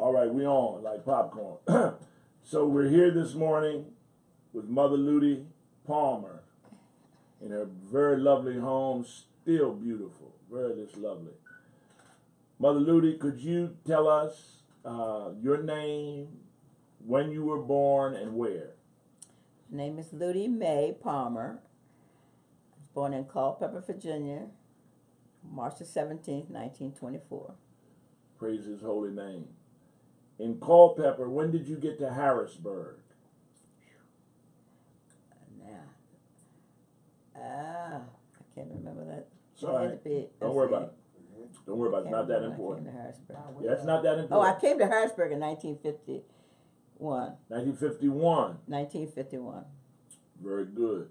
All right, we on like popcorn. So we're here this morning with Mother Luttie Palmer in her very lovely home, still beautiful, very just lovely. Mother Luttie, could you tell us your name, when you were born, and where? My name is Luttie Mae Palmer. I was born in Culpeper, Virginia, March the 17th, 1924. Praise his holy name. In Culpeper, when did you get to Harrisburg? I can't remember that. It's all right. Don't worry about it. Don't worry about it. It's not that important. Yeah, it's not that important. Oh, I came to Harrisburg in 1951. 1951. 1951. Very good.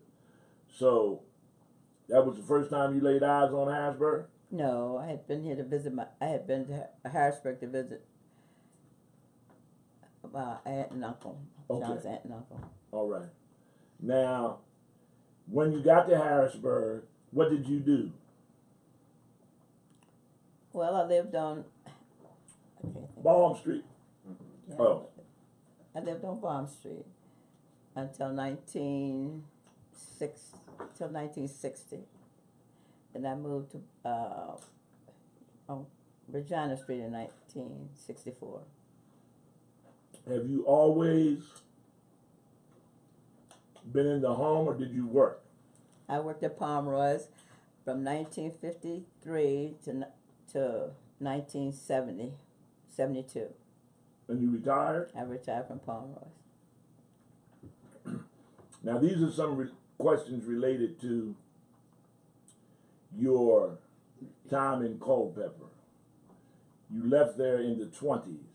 So, that was the first time you laid eyes on Harrisburg? No, I had been here to visit I had been to Harrisburg to visit my aunt and uncle. Okay. John's aunt and uncle. All right. Now, when you got to Harrisburg, what did you do? Well, I lived on Baum Street. Yeah, Oh. I lived on Baum Street until 1960. Then I moved to on Regina Street in 1964. Have you always been in the home, or did you work? I worked at Pomeroy's from 1953 to 1972. And you retired? I retired from Pomeroy's. Now, these are some questions related to your time in Culpeper. You left there in the 20s.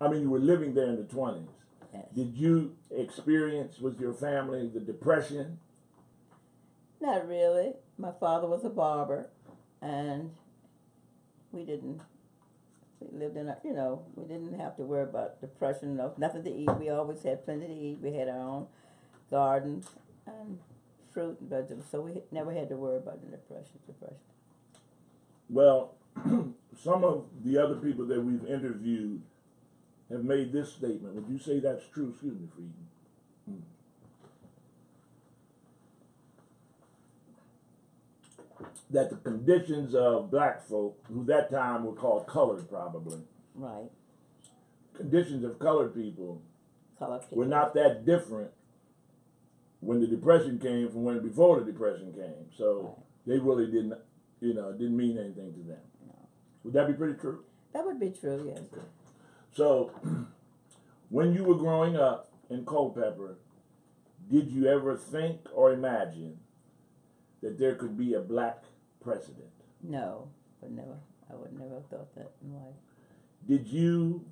I mean, you were living there in the 20s. Yes. Did you experience with your family the Depression? Not really. My father was a barber, and we lived in we didn't have to worry about depression, nothing to eat. We always had plenty to eat. We had our own gardens and fruit and vegetables, so we never had to worry about the depression. Well, some of the other people that we've interviewed have made this statement. Would you say that's true? Excuse me for eating. That the conditions of black folk, who that time were called colored probably. Right. Conditions of colored people were not that different when the Depression came from when before the Depression came. So right. They really didn't, it didn't mean anything to them. No. Would that be pretty true? That would be true, yes. Okay. So, when you were growing up in Culpeper, did you ever think or imagine that there could be a black president? No, I would never have thought that in life. Did you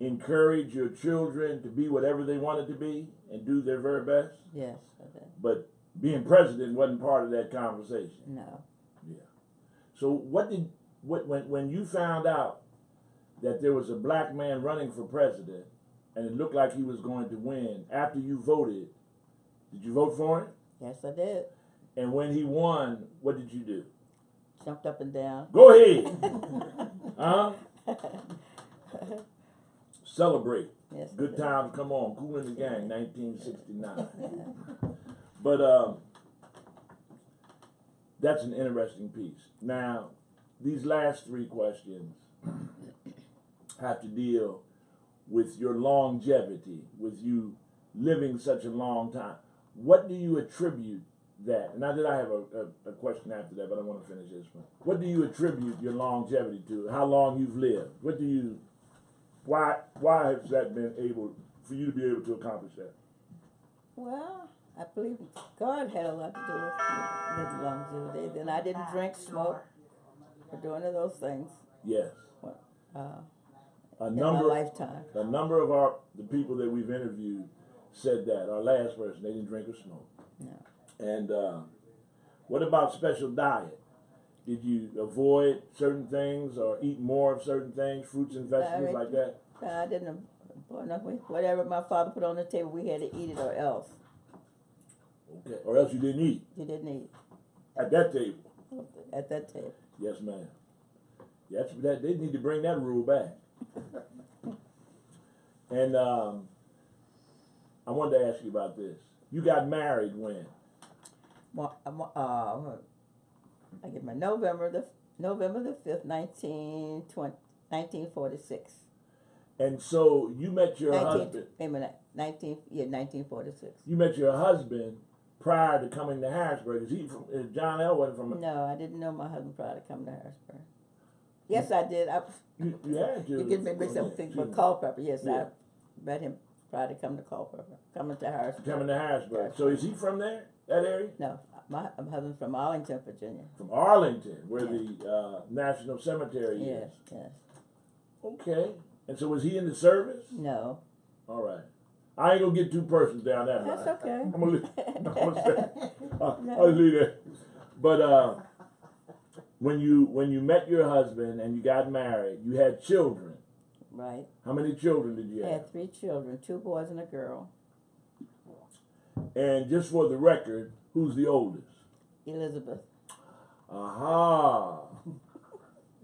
encourage your children to be whatever they wanted to be and do their very best? Yes, I did. But being president wasn't part of that conversation? No. Yeah. So when you found out that there was a black man running for president and it looked like he was going to win, after you voted, did you vote for him? Yes, I did. And when he won, what did you do? Jumped up and down. Go ahead. Huh? Celebrate. Yes. Good times come on. Cool in the Gang, 1969. But that's an interesting piece. Now, these last three questions have to deal with your longevity, with you living such a long time. What do you attribute that? Not that I have a question after that, but I want to finish this one. What do you attribute your longevity to? How long you've lived? Why has that been able for you to be able to accomplish that? Well, I believe God had a lot to do with longevity. Then I didn't drink, smoke, or do any of those things. Yes. In my lifetime. A number of the people that we've interviewed said that. Our last person, they didn't drink or smoke. No. And what about special diet? Did you avoid certain things or eat more of certain things, fruits and vegetables like that? I didn't. Whatever my father put on the table, we had to eat it or else. Okay, or else you didn't eat. You didn't eat. At that table. At that table. Yes, ma'am. They need to bring that rule back. And I wanted to ask you about this. You got married when? I get my November the 5th, 1946. And so you met your husband. 1946. You met your husband prior to coming to Harrisburg. Is John Elway from? No, I didn't know my husband prior to coming to Harrisburg. Yes, I did. You had to. You get me mixed up with things with Culpeper. Yes, yeah. I met him prior to coming to Culpeper. Coming to Harrisburg. So is he from there? That area? No, my husband's from Arlington, Virginia. From Arlington, where the National Cemetery is. Yes. Okay. And so was he in the service? No. All right. I ain't gonna get too personal down that line. That's okay. I'm gonna I'll leave that. But when you met your husband and you got married, you had children. Right. How many children did you have? I had 3 children, 2 boys and a girl. And just for the record, who's the oldest? Elizabeth. Aha.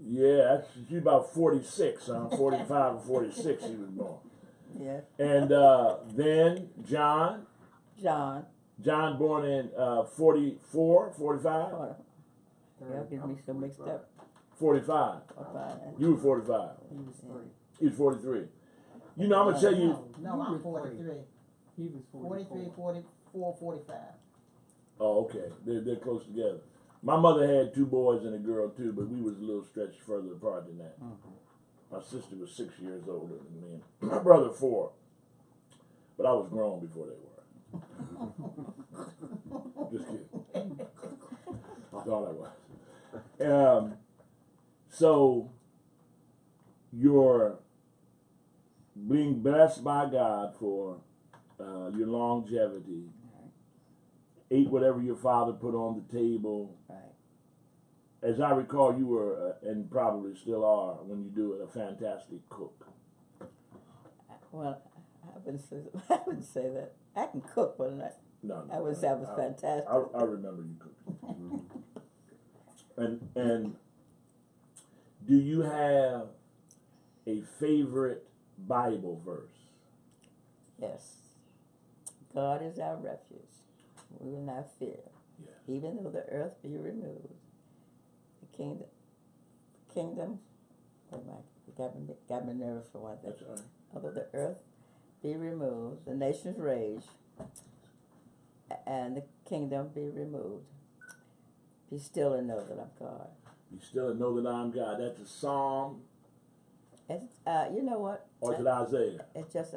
Yeah, she's about 46, 45 or 46 he was born. Yeah. And then John born in 44, 45? Y'all get me so mixed up. 45. 45. You were 45. He was 43. You know, I'm going to tell you. No, I'm 43. He was 43, 44, 45. Oh, okay. They're close together. My mother had 2 boys and a girl too, but we was a little stretched further apart than that. My sister was 6 years older than me. My brother 4. But I was grown before they were. Just kidding. I thought I was. So you're being blessed by God for your longevity. Ate whatever your father put on the table. Right. As I recall, you were, and probably still are, when you do it, a fantastic cook. Well, I wouldn't say that. I can cook, but I wouldn't say I was fantastic. I remember you cooking. And do you have a favorite Bible verse? Yes. God is our refuge. We will not fear. Yes. Even though the earth be removed. The kingdom, got me nervous for one thing. That's all right. Although the earth be removed, the nations rage, and the kingdom be removed. Be still and know that I'm God. Be still and know that I'm God. That's a psalm. It's, you know what? Or is it Isaiah? It's just,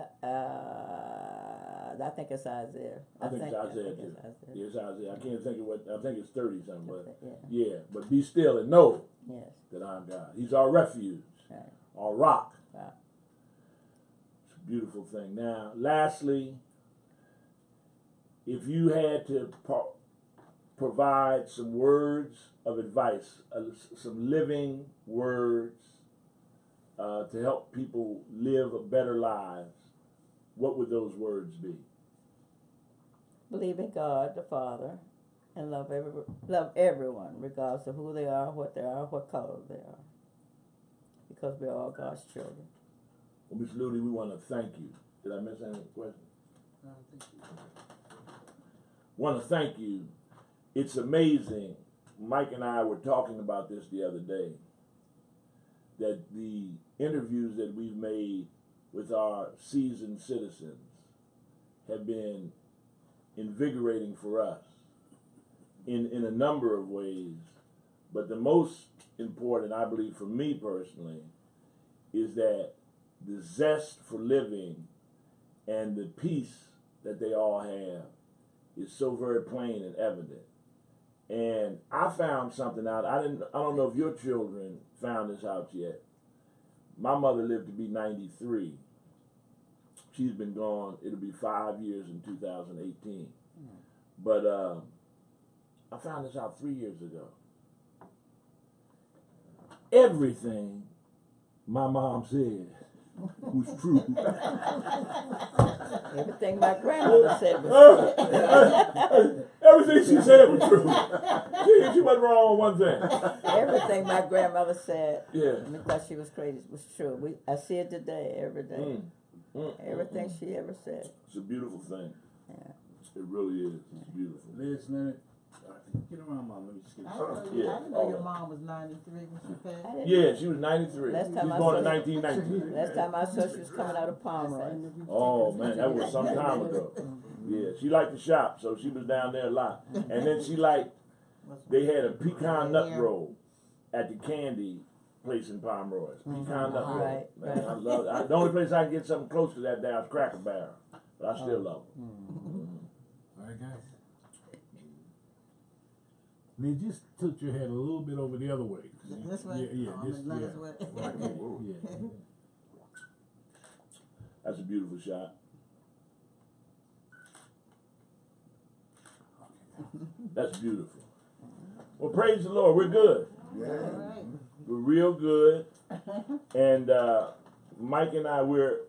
I think it's Isaiah. I think it's Isaiah too. Yeah, it's Isaiah. I can't think of what, I think it's 30 something, but yeah. But be still and know that I'm God. He's our refuge, our rock. Wow. It's a beautiful thing. Now, lastly, if you had to provide some words of advice, some living words to help people live better lives, what would those words be? Believe in God the Father and love everyone, regardless of who they are, what color they are, because we're all God's children. Well, Ms. Luttie, we want to thank you. Did I miss any question? No, thank you. Want to thank you. It's amazing. Mike and I were talking about this the other day, that the interviews that we've made with our seasoned citizens have been invigorating for us in a number of ways. But the most important, I believe, for me personally, is that the zest for living and the peace that they all have is so very plain and evident. And I found something out. I don't know if your children found this out yet. My mother lived to be 93. She's been gone. It'll be 5 years in 2018. But I found this out 3 years ago. Everything my mom said was true. Everything my grandmother said was true. Everything she said was true. She wasn't wrong on one thing. Everything my grandmother said, Yeah. because she was crazy, was true. I see it today, every day. Everything she ever said. It's a beautiful thing. Yeah. It really is. It's beautiful. Liz, Leonard, get around, Mom. Let me just get I a didn't know, Yeah. I didn't know your mom was 93 when she I passed. didn't Yeah, she was 93. Last She time was I born in saw- 1919. Last time I saw she was coming out of Pomeroy. Oh man, that was some time ago. Yeah, she liked to shop, so she was down there a lot. And then she liked, they had a pecan nut roll at the candy place in Pomeroy. Pecan nut roll. Right, Man, right. I love it. The only place I can get something close to that now is Cracker Barrel. But I still love them. All right, guys. They just tilt your head a little bit over the other way. This way? Yeah, Oh, this not yeah. this way. Right, yeah. That's a beautiful shot. That's beautiful. Well, praise the Lord. We're good. All right. We're real good. And Mike and I, we're